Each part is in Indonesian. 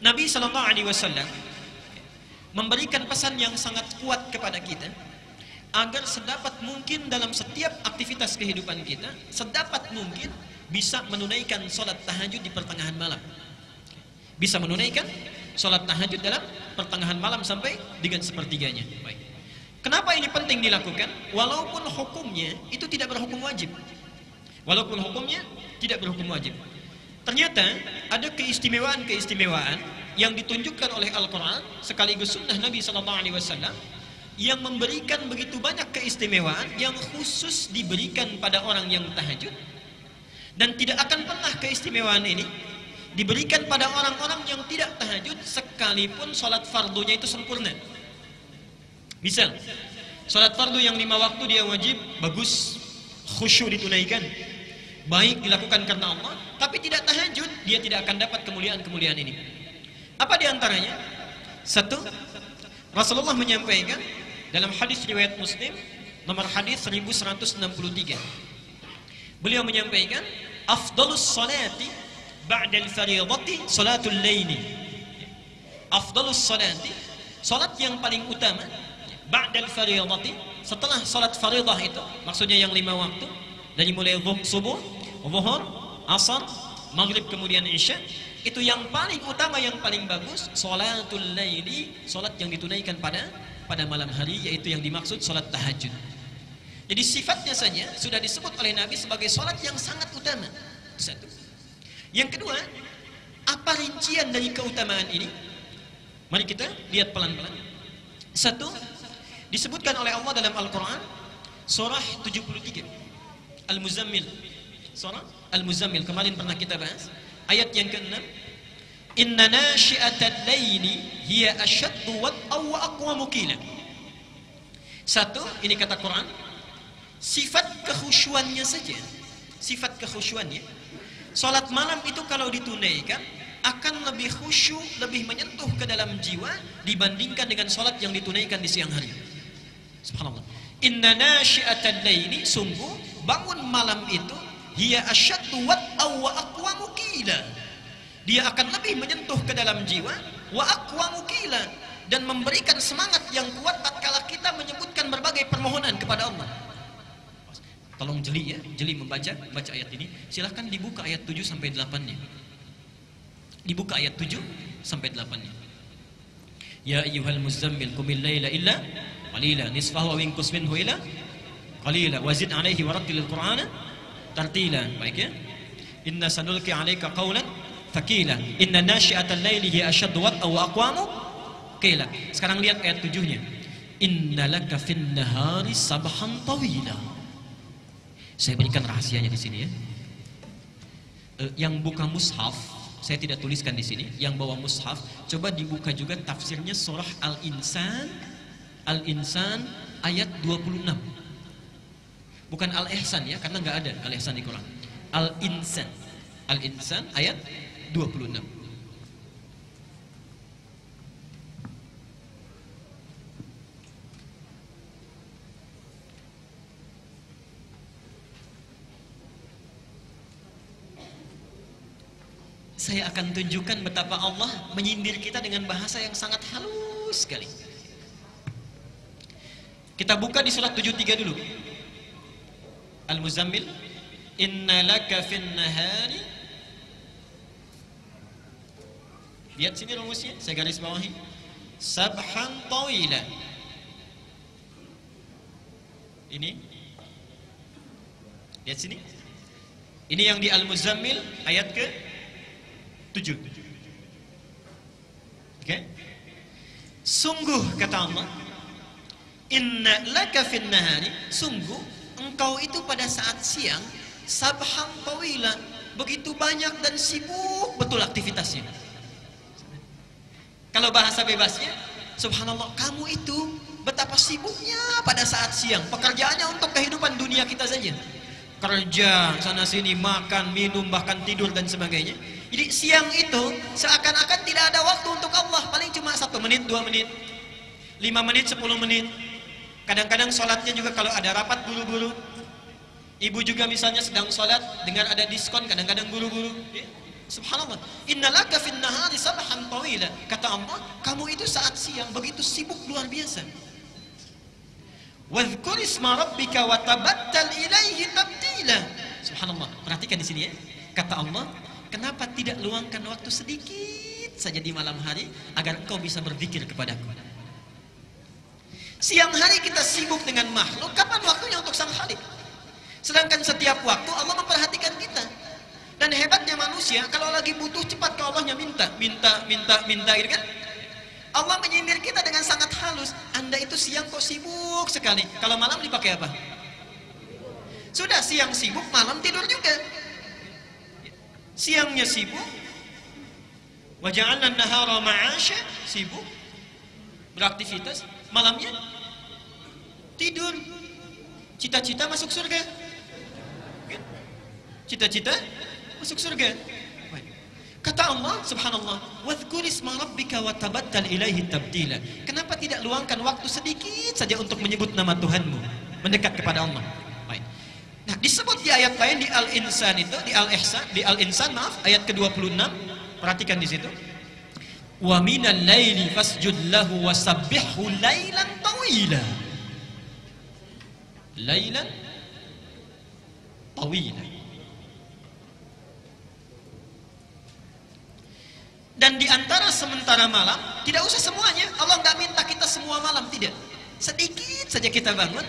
Nabi Shallallahu Alaihi Wasallam memberikan pesan yang sangat kuat kepada kita agar sedapat mungkin dalam setiap aktivitas kehidupan kita, sedapat mungkin bisa menunaikan sholat tahajud di pertengahan malam. Bisa menunaikan sholat tahajud dalam pertengahan malam sampai dengan sepertiganya. Baik. Kenapa ini penting dilakukan? Walaupun hukumnya itu tidak berhukum wajib. Walaupun hukumnya tidak berhukum wajib. Ternyata ada keistimewaan-keistimewaan yang ditunjukkan oleh Al-Quran sekaligus sunnah Nabi SAW yang memberikan begitu banyak keistimewaan yang khusus diberikan pada orang yang tahajud, dan tidak akan pernah keistimewaan ini diberikan pada orang-orang yang tidak tahajud sekalipun sholat fardunya itu sempurna. Misal sholat fardu yang 5 waktu dia wajib, bagus, khusyuk ditunaikan, baik dilakukan karena Allah, tapi tidak tahajud, dia tidak akan dapat kemuliaan-kemuliaan ini. Apa diantaranya? Satu, Rasulullah menyampaikan dalam hadis riwayat Muslim nomor hadis 1163, beliau menyampaikan afdalus salati ba'dal fariidati salatul laili. Afdalus salati, salat yang paling utama ba'dal fariidati, setelah salat fariidah itu, maksudnya yang 5 waktu, dari mulai subuh, zuhur, asar, maghrib kemudian isya, itu yang paling utama, yang paling bagus salatul laili, salat yang ditunaikan pada malam hari, yaitu yang dimaksud salat tahajud. Jadi sifatnya saja sudah disebut oleh Nabi sebagai salat yang sangat utama. Satu. Yang kedua, apa rincian dari keutamaan ini? Mari kita lihat pelan-pelan. Satu, disebutkan oleh Allah dalam Al-Quran surah 73 Al-Muzammil. Surah Al-Muzammil kemarin pernah kita bahas, ayat yang ke-6, inna nasyi'atal laili hiya asyaddu wat'aw wa aqwamu qila. Satu, ini kata Quran, sifat kekhusyuannya saja, sifat kekhusyuannya, salat malam itu kalau ditunaikan akan lebih khusyuk, lebih menyentuh ke dalam jiwa dibandingkan dengan salat yang ditunaikan di siang hari. Subhanallah. Inna nasyi'atal laili, sungguh bangun malam itu, hiya asyaddu wat'aw wa aqwamu qila, dia akan lebih menyentuh ke dalam jiwa, wa aqwamu qila, dan memberikan semangat yang kuat tatkala kita menyebutkan berbagai permohonan kepada Allah. Tolong jeli ya, jeli membaca ayat ini. Silahkan dibuka ayat 7 sampai 8-nya. Dibuka ayat 7 sampai 8-nya. Ya ayyuhal muzammil qumil laila illa qalila nisfahu aw inqus minhu ila qalila wazid 'alaihi warattilil qur'ana tartila. Baik ya. Inna sanulqi 'alaika qawlan thaqila inna nasyi'atal laili hiya asyaddu wat'aw wa aqwamu qila. Sekarang lihat ayat 7-nya. Innalaka fin nahari sabhan tawila. Saya berikan rahasianya di sini ya. Yang buka mushaf, saya tidak tuliskan di sini. Yang bawa mushaf, coba dibuka juga tafsirnya surah Al-Insan. Al-Insan ayat 26. Bukan Al-Ihsan ya, karena nggak ada Al-Ihsan di Quran. Al-Insan. Al-Insan ayat 26. Saya akan tunjukkan betapa Allah menyindir kita dengan bahasa yang sangat halus sekali. Kita buka di surat 73 dulu. Al-Muzammil, inna laka fin nahari. Lihat sini rumusnya, saya garis bawahi. Sabhan tawila. Ini. Lihat sini. Ini yang di Al-Muzammil ayat ke 7. Oke? Sungguh kata Allah, inna laka fin nahari, sungguh engkau itu pada saat siang, sabhan tawila, begitu banyak dan sibuk betul aktivitasnya. Kalau bahasa bebasnya, subhanallah, kamu itu betapa sibuknya pada saat siang, pekerjaannya untuk kehidupan dunia kita saja, kerja sana sini, makan, minum, bahkan tidur dan sebagainya. Jadi siang itu seakan-akan tidak ada waktu untuk Allah, paling cuma 1 menit, 2 menit, 5 menit, 10 menit. Kadang-kadang sholatnya juga kalau ada rapat buru-buru. Ibu juga misalnya sedang sholat, dengar ada diskon, kadang-kadang buru-buru. Subhanallah. Innalaka fin nahari sabhan tawila. Kata Allah, kamu itu saat siang begitu sibuk luar biasa. Wadhkur isma rabbika wa tabattal ilaihi tabtila. Subhanallah. Perhatikan di sini ya. Kata Allah, kenapa tidak luangkan waktu sedikit saja di malam hari agar engkau bisa berzikir kepadaku. Siang hari kita sibuk dengan makhluk, kapan waktunya untuk Sang Khalik? Sedangkan setiap waktu Allah memperhatikan kita. Dan hebatnya manusia, kalau lagi butuh cepat ke Allahnya minta gitu kan? Allah menyindir kita dengan sangat halus. Anda itu siang kok sibuk sekali. Kalau malam dipakai apa? Sudah siang sibuk, malam tidur juga. Siangnya sibuk, wa ja'alna an-nahara ma'asha, sibuk beraktivitas, malamnya tidur. Cita-cita masuk surga. Cita-cita masuk surga. Kata Allah, subhanallah, wadhkur isma rabbika wa tabattal ilaihi tabtila. Kenapa tidak luangkan waktu sedikit saja untuk menyebut nama Tuhanmu, mendekat kepada Allah? Baik. Nah, disebut di ayat lain di Al-Insan itu, di Al-Ihsan, di Al-Insan maaf, ayat ke-26. Perhatikan di situ. Wa minal laili fasjud lahu wasabbihhu lailan tawila. Lailan tawila. Dan di antara sementara malam, tidak usah semuanya. Allah nggak minta kita semua malam, tidak. Sedikit saja kita bangun.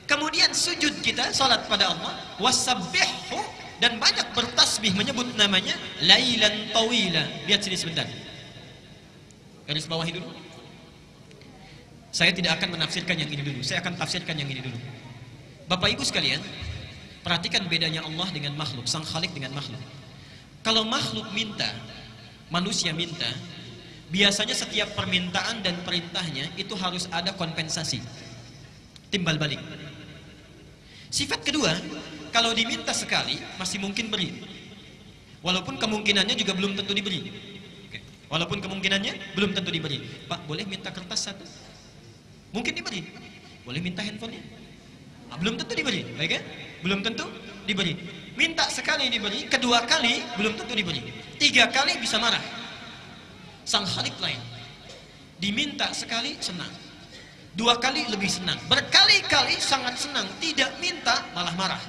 Kemudian sujud kita, salat pada Allah. Wasabbihhu, dan banyak bertasbih menyebut namanya. Lailan tawila. Lihat sini sebentar. Garis bawahi dulu. Saya tidak akan menafsirkan yang ini dulu. Saya akan tafsirkan yang ini dulu. Bapak Ibu sekalian, perhatikan bedanya Allah dengan makhluk, Sang Khalik dengan makhluk. Kalau makhluk minta, manusia minta, biasanya setiap permintaan dan perintahnya itu harus ada kompensasi, timbal balik. Sifat kedua, kalau diminta sekali masih mungkin beri, walaupun kemungkinannya juga belum tentu diberi. Walaupun kemungkinannya belum tentu diberi. Pak, boleh minta kertas satu? Mungkin diberi. Boleh minta handphonenya? Belum tentu diberi, baik ya? Belum tentu diberi. Minta sekali diberi, kedua kali belum tentu diberi, 3 kali bisa marah. Sang Khalik lain, diminta sekali senang, 2 kali lebih senang, berkali-kali sangat senang, tidak minta malah marah,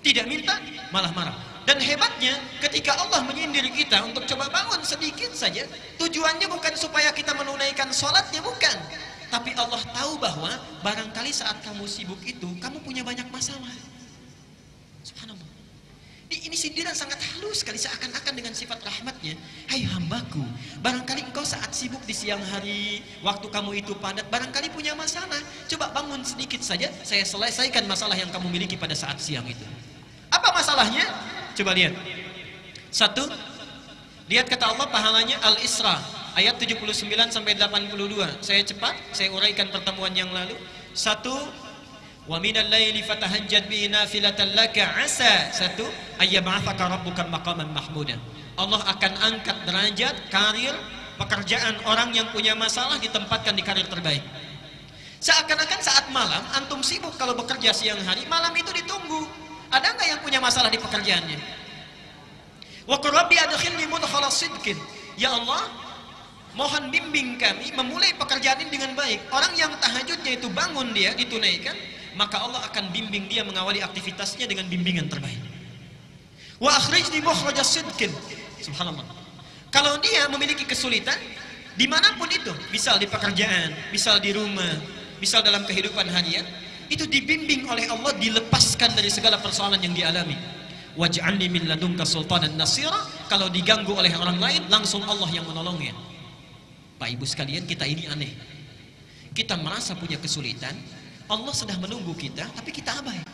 tidak minta malah marah. Dan hebatnya ketika Allah menyindir kita untuk coba bangun sedikit saja, tujuannya bukan supaya kita menunaikan sholatnya, bukan, tapi Allah tahu bahwa barangkali saat kamu sibuk itu kamu punya banyak masalah. Subhanallah. Ini sindiran sangat halus sekali, seakan-akan dengan sifat rahmatnya. Hai hambaku, barangkali engkau saat sibuk di siang hari, waktu kamu itu padat, barangkali punya masalah. Coba bangun sedikit saja, saya selesaikan masalah yang kamu miliki pada saat siang itu. Apa masalahnya? Coba lihat. 1, lihat kata Allah pahalanya Al-Isra ayat 79 sampai 82. Saya cepat, saya uraikan pertemuan yang lalu. 1, wa minal laili fatahajjad bihi nafilatan laka asa 1 ayyab'atsaka rabbuka maqaman mahmuda. Allah akan angkat derajat, karir, pekerjaan orang yang punya masalah ditempatkan di karir terbaik. Seakan-akan saat malam antum sibuk kalau bekerja siang hari, malam itu ditunggu. Ada nggak yang punya masalah di pekerjaannya? Wa qur rabbi adkhilni mudkhala sidqin. Ya Allah, mohon bimbing kami memulai pekerjaan ini dengan baik. Orang yang tahajudnya itu bangun dia ditunaikan, maka Allah akan bimbing dia mengawali aktivitasnya dengan bimbingan terbaik. Wa akhrijni mukhrajas sidqin. Subhanallah. Kalau dia memiliki kesulitan dimanapun itu, misal di pekerjaan, misal di rumah, misal dalam kehidupan harian, itu dibimbing oleh Allah, dilepaskan dari segala persoalan yang dialami. Waj'alni min ladunka sultanan nasira. Kalau diganggu oleh orang lain, langsung Allah yang menolongnya. Pak Ibu sekalian, kita ini aneh. Kita merasa punya kesulitan, Allah sedang menunggu kita, tapi kita abai.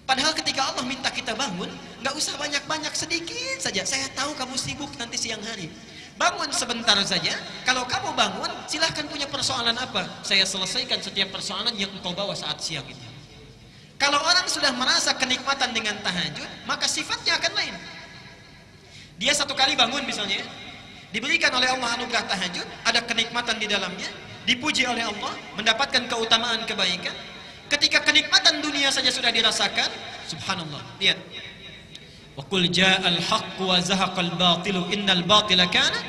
Padahal ketika Allah minta kita bangun, nggak usah banyak-banyak, sedikit saja. Saya tahu kamu sibuk nanti siang hari. Bangun sebentar saja. Kalau kamu bangun, silahkan punya persoalan apa, saya selesaikan setiap persoalan yang engkau bawa saat siang itu. Kalau orang sudah merasa kenikmatan dengan tahajud, maka sifatnya akan lain. Dia 1 kali bangun misalnya, diberikan oleh Allah anugerah tahajud, ada kenikmatan di dalamnya, dipuji oleh Allah, mendapatkan keutamaan kebaikan. Ketika kenikmatan dunia saja sudah dirasakan, subhanallah. Lihat. Wa qul ja'al haqqu wa zahaqal batilu innal batila kana.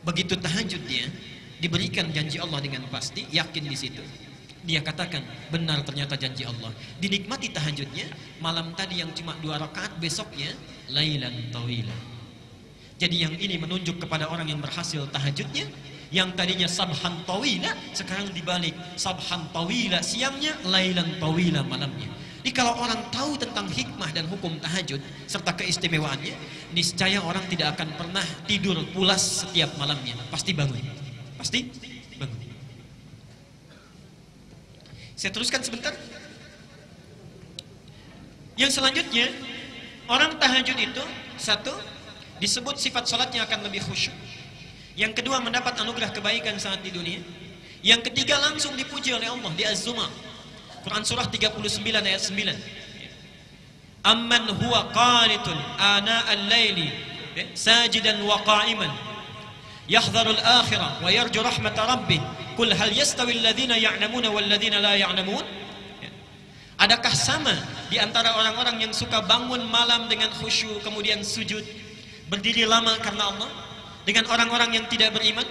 Begitu tahajud dia diberikan janji Allah dengan pasti, yakin di situ. Dia katakan benar ternyata janji Allah. Dinikmati tahajudnya, malam tadi yang cuma 2 rakaat, besoknya lailan tawila. Jadi yang ini menunjuk kepada orang yang berhasil tahajudnya, yang tadinya sabhan tawila sekarang dibalik sabhan tawila siangnya, lailan tawila malamnya. Jadi kalau orang tahu tentang hikmah dan hukum tahajud serta keistimewaannya, niscaya orang tidak akan pernah tidur pulas setiap malamnya. Pasti bangun. Pasti bangun. Saya teruskan sebentar. Yang selanjutnya, orang tahajud itu satu, disebut sifat salatnya akan lebih khusyuk. Yang kedua, mendapat anugerah kebaikan saat di dunia. Yang ketiga, langsung dipuji oleh Allah di Az-Zumar. Quran surah 39 ayat 9. Amman huwa qanitun ana al-laili sajidan wa qa'iman yahdharul akhirah wa yarju rahmat rabbih qul hal yastawi alladhina ya'lamuna wal ladzina la ya'lamun. Adakah sama di antara orang-orang yang suka bangun malam dengan khusyuk kemudian sujud berdiri lama karena Allah dengan orang-orang yang tidak beriman?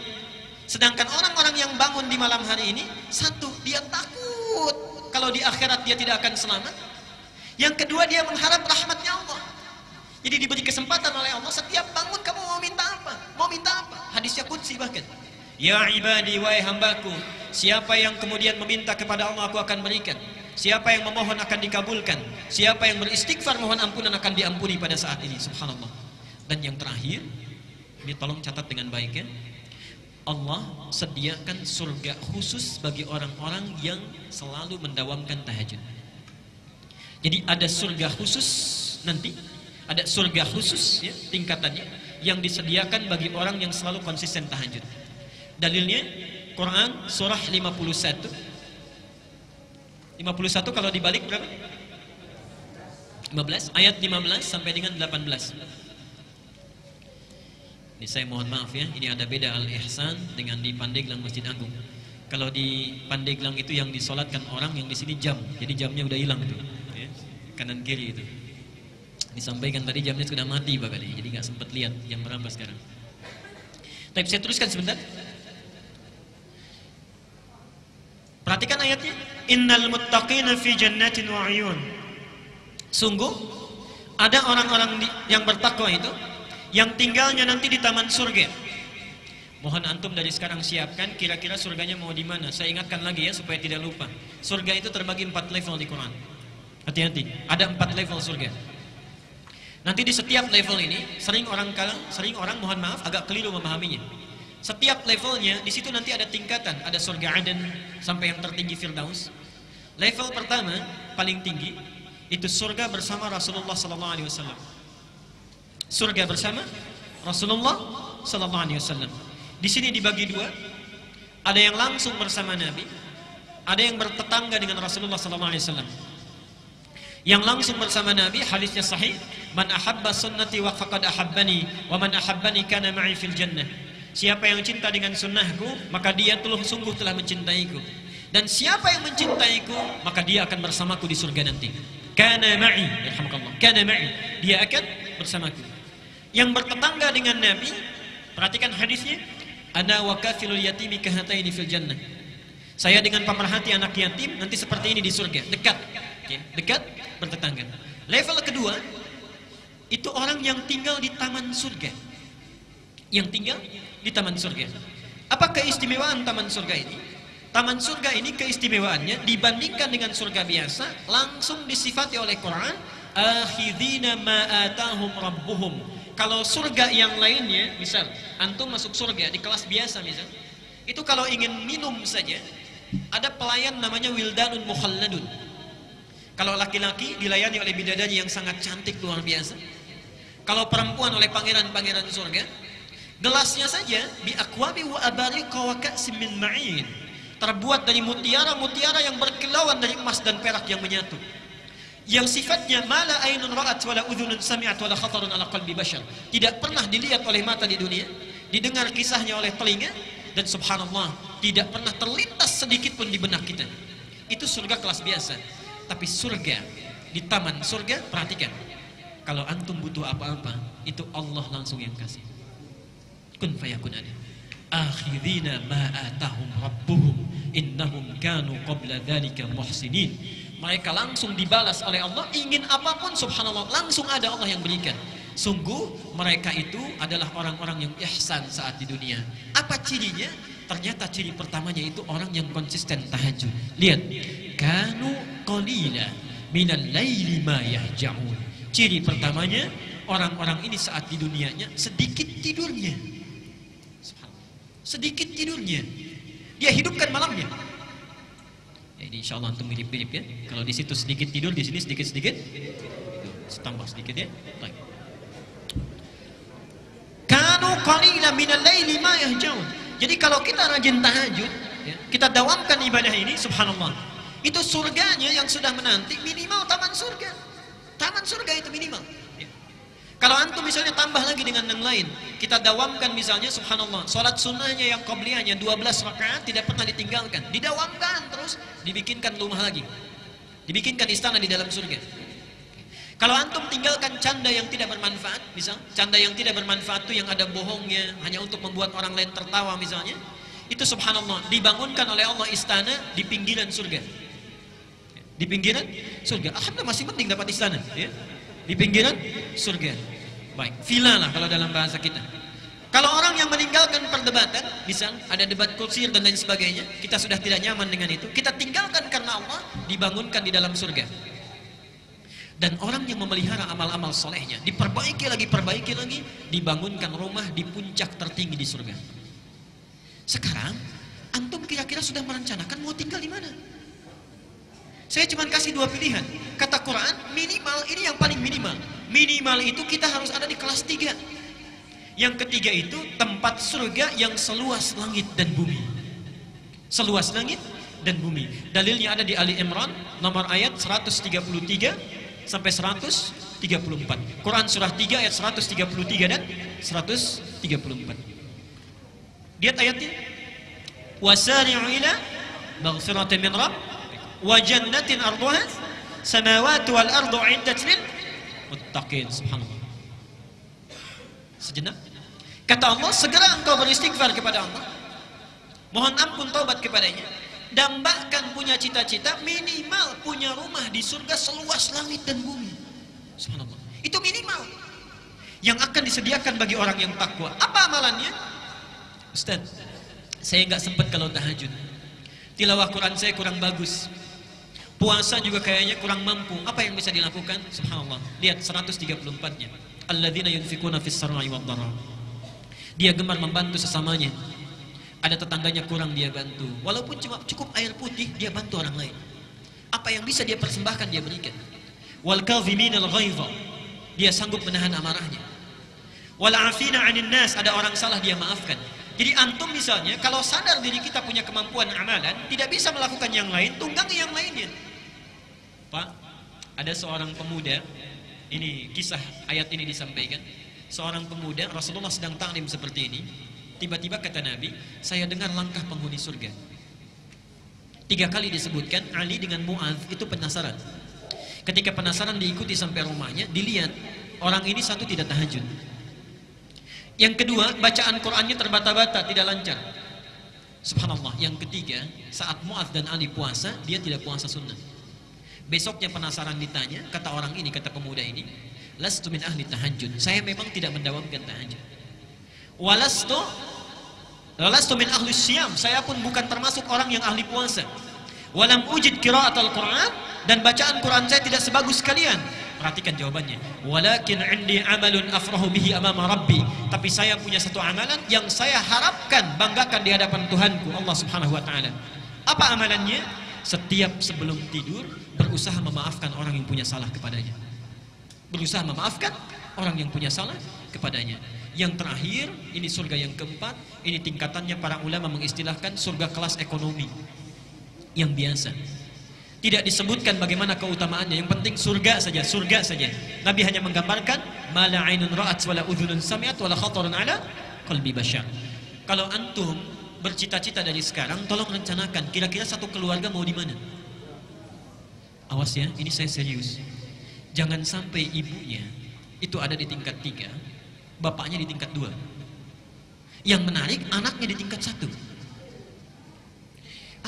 Sedangkan orang-orang yang bangun di malam hari ini, satu, dia takut kalau di akhirat dia tidak akan selamat. Yang kedua, dia mengharap rahmatnya Allah. Jadi diberi kesempatan oleh Allah, setiap bangun kamu mau minta apa? Mau minta apa? Hadisnya qudsi bahkan. Ya ibadi, wahai hambaku, siapa yang kemudian meminta kepada Allah, aku akan berikan. Siapa yang memohon akan dikabulkan. Siapa yang beristighfar mohon ampunan akan diampuni pada saat ini. Subhanallah. Dan yang terakhir, ini tolong catat dengan baik ya. Allah sediakan surga khusus bagi orang-orang yang selalu mendawamkan tahajud. Jadi ada surga khusus nanti, ada surga khusus ya, tingkatannya yang disediakan bagi orang yang selalu konsisten tahajud. Dalilnya Quran surah 51. 51 kalau dibalik berapa? 15, ayat 15 sampai dengan 18. Ini saya mohon maaf ya, ini ada beda Al-Ihsan dengan di Pandeglang Masjid Agung. Kalau di Pandeglang itu yang disolatkan orang, yang di sini jam. Jadi jamnya udah hilang itu, ya, kanan kiri itu. Disampaikan tadi jamnya sudah mati Bapak, jadi nggak sempat lihat jam berapa sekarang. Tapi saya teruskan sebentar. Perhatikan ayatnya. Innal muttaqina fi jannatin wa 'uyun. Sungguh ada orang-orang yang bertakwa itu yang tinggalnya nanti di taman surga. Mohon antum dari sekarang siapkan kira-kira surganya mau di mana. Saya ingatkan lagi ya supaya tidak lupa. Surga itu terbagi 4 level di Quran. Hati-hati, ada 4 level surga. Nanti di setiap level ini sering orang mohon maaf agak keliru memahaminya. Setiap levelnya di situ nanti ada tingkatan, ada surga Aden sampai yang tertinggi Firdaus. Level pertama paling tinggi itu surga bersama Rasulullah sallallahu alaihi wasallam. Surga bersama Rasulullah sallallahu alaihi wasallam. Di sini dibagi 2. Ada yang langsung bersama Nabi, ada yang bertetangga dengan Rasulullah sallallahu alaihi wasallam. Yang langsung bersama Nabi, hadisnya sahih, man ahabba sunnati wa faqad ahabbani wa man ahabbani kana ma'i fil jannah. Siapa yang cinta dengan sunnahku, maka dia sungguh telah mencintaiku. Dan siapa yang mencintaiku, maka dia akan bersamaku di surga nanti. Kana ma'i, yarhamukallah. Kana ma'i, dia akan bersamaku. Yang bertetangga dengan Nabi, perhatikan hadisnya, ana wa kafilul yatimi kahataini fil jannah. Saya dengan pemerhati anak yatim nanti seperti ini di surga, dekat. Okay. Dekat, bertetangga. Level kedua itu orang yang tinggal di taman surga. Yang tinggal di taman surga. Apa keistimewaan taman surga ini? Taman surga ini keistimewaannya dibandingkan dengan surga biasa langsung disifati oleh Quran, akhidina ma atahum rabbuhum. Kalau surga yang lainnya, misal antum masuk surga di kelas biasa misal, itu kalau ingin minum saja ada pelayan namanya wildanun mukhalladun. Kalau laki-laki dilayani oleh bidadari yang sangat cantik luar biasa. Kalau perempuan oleh pangeran-pangeran surga, gelasnya saja bi aqwabi wa abariqa wa ka'sim min ma'in, terbuat dari mutiara-mutiara yang berkilauan dari emas dan perak yang menyatu. Yang sifatnya mala ainun ra'at wala udhunun sami'at wala khatarun ala qalbi bashar. Tidak pernah dilihat oleh mata di dunia, didengar kisahnya oleh telinga, dan subhanallah tidak pernah terlintas sedikit pun di benak kita. Itu surga kelas biasa. Tapi surga di taman surga, perhatikan, Kalau antum butuh apa-apa, itu Allah langsung yang kasih. Kun fayakun ada. Akhirina ma atahum rabbuhum innahum kanu qabla dzalika muhsinin. Mereka langsung dibalas oleh Allah, ingin apapun subhanallah langsung ada Allah yang berikan. Sungguh mereka itu adalah orang-orang yang ihsan saat di dunia. Apa cirinya? Ternyata ciri pertamanya itu orang yang konsisten tahajud. Lihat, kanu qalila minal laili ma yahja'un. Ciri pertamanya, orang-orang ini saat di dunianya sedikit tidurnya. Sedikit tidurnya. Dia hidupkan malamnya. Ya, ini insya Allah antum mirip-mirip ya. Kalau di situ sedikit tidur, di sini sedikit-sedikit. Tambah sedikit ya. Baik. Kanu qalilan minal laili ma yahjaun. Jadi kalau kita rajin tahajud, ya, kita dawamkan ibadah ini, subhanallah. Itu surganya yang sudah menanti minimal taman surga. Taman surga itu minimal. Ya. Kalau antum misalnya tambah lagi dengan yang lain, kita dawamkan misalnya subhanallah, salat sunnahnya yang qabliyahnya 12 rakaat tidak pernah ditinggalkan, didawamkan terus, dibikinkan rumah lagi. Dibikinkan istana di dalam surga. Kalau antum tinggalkan canda yang tidak bermanfaat, misal canda yang tidak bermanfaat itu yang ada bohongnya, hanya untuk membuat orang lain tertawa misalnya, itu subhanallah dibangunkan oleh Allah istana di pinggiran surga. Di pinggiran surga. Alhamdulillah masih penting dapat istana, ya. Di pinggiran surga. Baik, villa lah kalau dalam bahasa kita. Kalau orang yang meninggalkan perdebatan, misal ada debat kusir dan lain sebagainya, kita sudah tidak nyaman dengan itu, kita tinggalkan karena Allah, dibangunkan di dalam surga. Dan orang yang memelihara amal-amal solehnya, diperbaiki lagi, dibangunkan rumah di puncak tertinggi di surga. Sekarang, antum kira-kira sudah merencanakan mau tinggal di mana? Saya cuma kasih dua pilihan. Kata Quran, minimal, ini yang paling minimal. Minimal itu kita harus ada di kelas 3. Yang ketiga itu tempat surga yang seluas langit dan bumi. Seluas langit dan bumi. Dalilnya ada di Ali Imran, nomor ayat 133 sampai 134. Quran surah 3 ayat 133 dan 134. Lihat ayatnya. Wasari'u ila maghfiratin min rabb wa jannatin arduha samawati wal ardu 'iddat lil muttaqin. Subhanallah. Sejenak. Kata Allah, segera engkau beristighfar kepada Allah. Mohon ampun taubat kepadanya. Dan bahkan punya cita-cita minimal punya rumah di surga seluas langit dan bumi. Subhanallah. Itu minimal yang akan disediakan bagi orang yang takwa. Apa amalannya? Ustaz, saya nggak sempat kalau tahajud. Tilawah Quran saya kurang bagus. Puasa juga kayaknya kurang mampu. Apa yang bisa dilakukan? Subhanallah. Lihat 134-nya. Alladzina yunfikuna fis sarra'i wad dharra. Dia gemar membantu sesamanya. Ada tetangganya kurang dia bantu. Walaupun cuma cukup air putih, dia bantu orang lain. Apa yang bisa dia persembahkan dia berikan. Wal kadhiminal ghaidha. Dia sanggup menahan amarahnya. Wal 'afina 'anil nas, ada orang salah dia maafkan. Jadi antum misalnya kalau sadar diri kita punya kemampuan amalan, tidak bisa melakukan yang lain, tunggangi yang lainnya. Pak, ada seorang pemuda, ini kisah ayat ini disampaikan. Seorang pemuda, Rasulullah sedang taklim seperti ini. Tiba-tiba kata Nabi, saya dengar langkah penghuni surga. 3 kali disebutkan, Ali dengan Mu'adz itu penasaran. Ketika penasaran diikuti sampai rumahnya, dilihat orang ini satu tidak tahajud. Yang kedua, bacaan Qur'annya terbata-bata, tidak lancar. Subhanallah. Yang ketiga, saat Mu'adz dan Ali puasa, dia tidak puasa sunnah. Besoknya penasaran ditanya, kata orang ini, kata pemuda ini, lastu min ahli tahajud. Saya memang tidak mendawamkan tahajud. Walastu min ahli siyam. Saya pun bukan termasuk orang yang ahli puasa. Walam ujid qiraatul Qur'an, dan bacaan Quran saya tidak sebagus kalian. Perhatikan jawabannya. Walakin 'indi 'amalun afrahu bihi amama rabbi. Tapi saya punya satu amalan yang saya harapkan banggakan di hadapan Tuhanku Allah Subhanahu wa taala. Apa amalannya? Setiap sebelum tidur berusaha memaafkan orang yang punya salah kepadanya. Berusaha memaafkan orang yang punya salah kepadanya. Yang terakhir, ini surga yang keempat, ini tingkatannya para ulama mengistilahkan surga kelas ekonomi yang biasa. Tidak disebutkan bagaimana keutamaannya, yang penting surga saja, surga saja. Nabi hanya menggambarkan mala ainun ra'at wala udhunun sami'at wala khatarun ala qalbi bashar. Kalau antum bercita-cita dari sekarang, tolong rencanakan kira-kira satu keluarga mau di mana. Awas ya, ini saya serius. Jangan sampai ibunya itu ada di tingkat 3, bapaknya di tingkat 2. Yang menarik, anaknya di tingkat 1.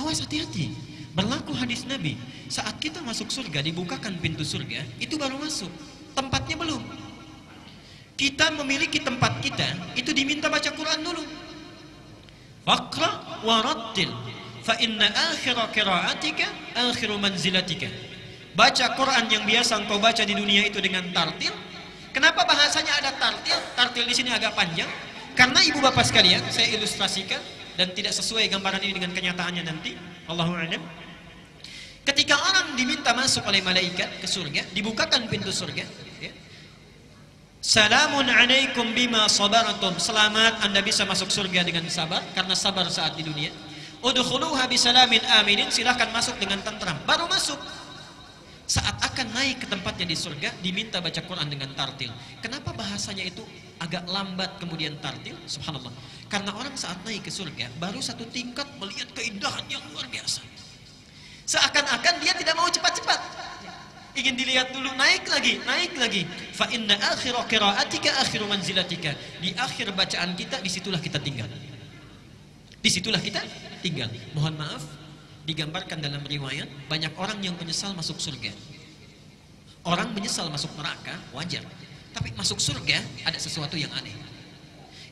Awas, hati-hati. Berlaku hadis Nabi, saat kita masuk surga, dibukakan pintu surga, itu baru masuk, tempatnya belum. Kita memiliki tempat kita, itu diminta baca Quran dulu. Faqra warattil fa inna akhira qiraatika akhiru manzilatika. Baca Quran yang biasa engkau baca di dunia itu dengan tartil. Kenapa bahasanya ada tartil? Tartil di sini agak panjang karena ibu bapak sekalian, saya ilustrasikan dan tidak sesuai gambaran ini dengan kenyataannya nanti. Allahu a'lam. Ketika orang diminta masuk oleh malaikat ke surga, dibukakan pintu surga, ya. Salamun alaikum bima sabartum. Selamat, Anda bisa masuk surga dengan sabar karena sabar saat di dunia. Udkhuluha bisalamin aminin. Silahkan masuk dengan tentram. Baru masuk. Saat akan naik ke tempatnya di surga, diminta baca Quran dengan tartil. Kenapa bahasanya itu agak lambat kemudian tartil? Subhanallah. Karena orang saat naik ke surga baru satu tingkat melihat keindahan yang luar biasa. Seakan-akan dia tidak mau cepat-cepat. Ingin dilihat dulu, naik lagi, naik lagi. Fa inna akhira qiraatika akhiru manzilatika. Di akhir bacaan kita, disitulah kita tinggal. Disitulah kita tinggal. Mohon maaf, digambarkan dalam riwayat, banyak orang yang menyesal masuk surga. Orang menyesal masuk neraka, wajar. Tapi masuk surga, ada sesuatu yang aneh.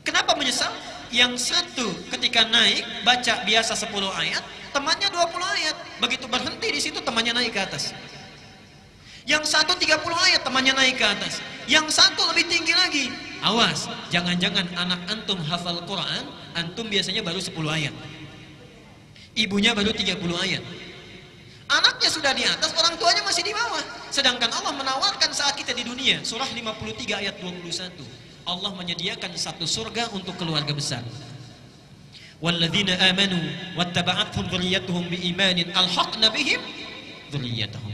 Kenapa menyesal? Yang satu ketika naik, baca biasa 10 ayat, temannya 20 ayat. Begitu berhenti di situ, temannya naik ke atas. Yang satu 30 ayat, temannya naik ke atas. Yang satu lebih tinggi lagi. Awas, jangan-jangan anak antum hafal Quran, antum biasanya baru 10 ayat. Ibunya baru 30 ayat. Anaknya sudah di atas, orang tuanya masih di bawah. Sedangkan Allah menawarkan saat kita di dunia. Surah 53 ayat 21. Allah menyediakan satu surga untuk keluarga besar. Walladzina amanu wattaba'athum dzurriyyatuhum biimanin alhaqna bihim dzurriyyatahum.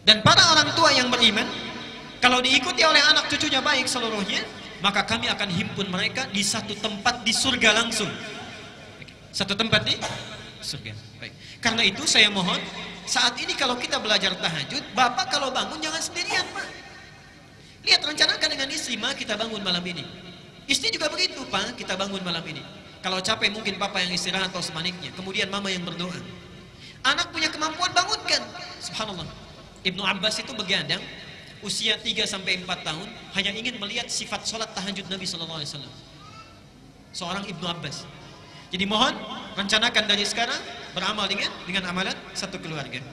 Dan para orang tua yang beriman, kalau diikuti oleh anak cucunya baik seluruhnya, maka kami akan himpun mereka di satu tempat di surga langsung. Satu tempat di surga. Baik. Karena itu saya mohon, saat ini kalau kita belajar tahajud, bapak kalau bangun jangan sendirian, Pak. Lihat, rencanakan dengan istri, Ma, kita bangun malam ini. Istri juga begitu, Pak, kita bangun malam ini. Kalau capek mungkin papa yang istirahat atau sebaliknya. Kemudian mama yang berdoa. Anak punya kemampuan, bangunkan. Subhanallah. Ibnu Abbas itu begadang, usia 3-4 tahun, hanya ingin melihat sifat sholat tahajud Nabi SAW. Seorang Ibnu Abbas. Jadi mohon, rencanakan dari sekarang, beramal dengan amalan satu keluarga.